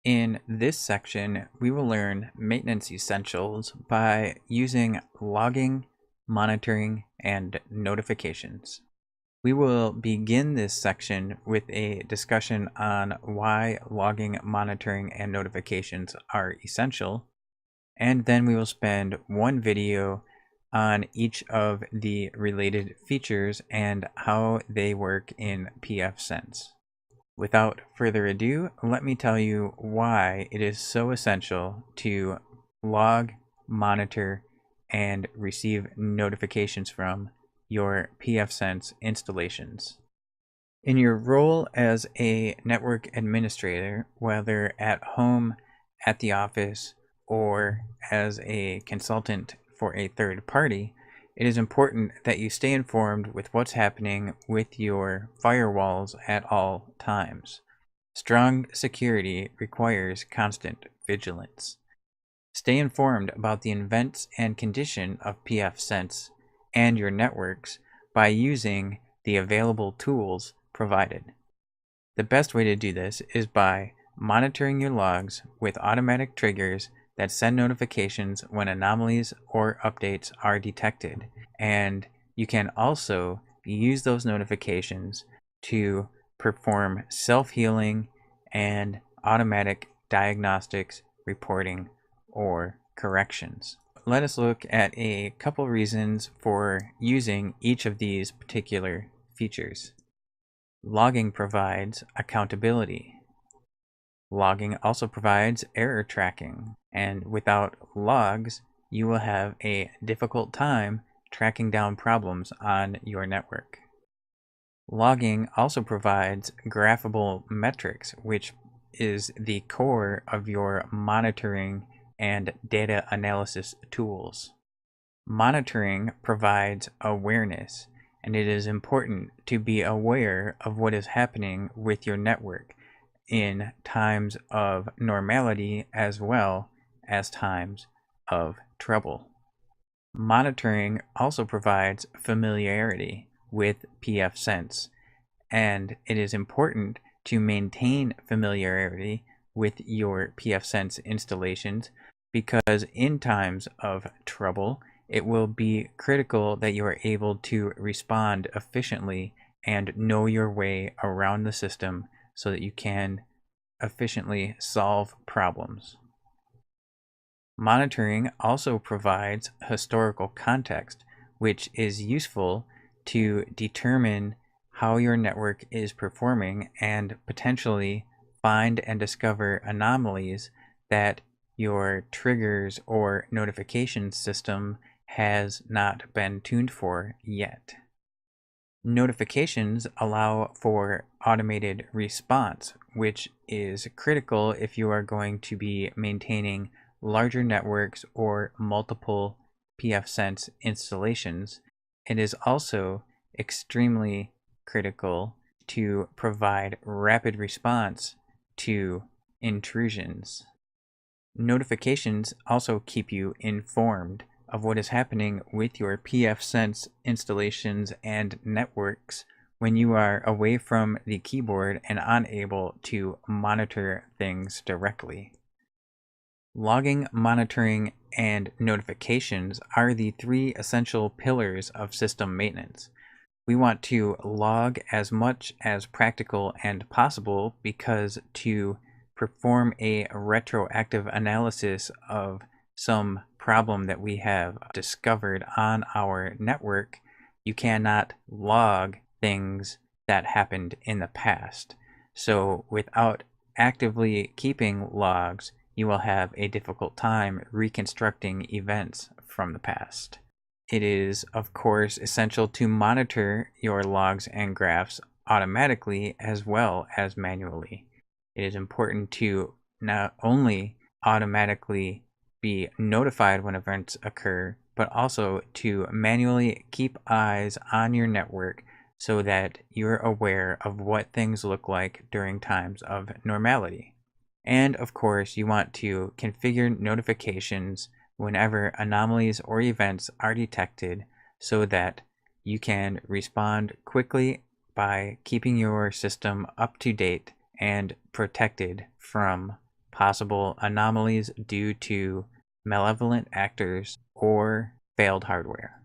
In this section, we will learn maintenance essentials by using logging, monitoring, and notifications. We will begin this section with a discussion on why logging, monitoring, and notifications are essential, and then we will spend one video on each of the related features and how they work in pfSense. Without further ado, let me tell you why it is so essential to log, monitor, and receive notifications from your pfSense installations. In your role as a network administrator, whether at home, at the office, or as a consultant for a third party, it is important that you stay informed with what's happening with your firewalls at all times. Strong security requires constant vigilance. Stay informed about the events and condition of pfSense and your networks by using the available tools provided. The best way to do this is by monitoring your logs with automatic triggers that send notifications when anomalies or updates are detected. And you can also use those notifications to perform self-healing and automatic diagnostics, reporting, or corrections. Let us look at a couple reasons for using each of these particular features. Logging provides accountability. Logging also provides error tracking, and without logs, you will have a difficult time tracking down problems on your network. Logging also provides graphable metrics, which is the core of your monitoring and data analysis tools. Monitoring provides awareness, and it is important to be aware of what is happening with your network in times of normality as well as times of trouble. Monitoring also provides familiarity with pfSense, and it is important to maintain familiarity with your pfSense installations because in times of trouble, it will be critical that you are able to respond efficiently and know your way around the system so that you can efficiently solve problems. Monitoring also provides historical context, which is useful to determine how your network is performing and potentially find and discover anomalies that your triggers or notification system has not been tuned for yet. Notifications allow for automated response, which is critical if you are going to be maintaining larger networks or multiple pfSense installations. It is also extremely critical to provide rapid response to intrusions. Notifications also keep you informed of what is happening with your pfSense installations and networks when you are away from the keyboard and unable to monitor things directly. Logging, monitoring, and notifications are the three essential pillars of system maintenance. We want to log as much as practical and possible because to perform a retroactive analysis of some problem that we have discovered on our network, you cannot log things that happened in the past. So without actively keeping logs, you will have a difficult time reconstructing events from the past. It is, of course, essential to monitor your logs and graphs automatically as well as manually. It is important to not only automatically be notified when events occur, but also to manually keep eyes on your network so that you're aware of what things look like during times of normality. And of course, you want to configure notifications whenever anomalies or events are detected so that you can respond quickly by keeping your system up to date and protected from possible anomalies due to malevolent actors or failed hardware.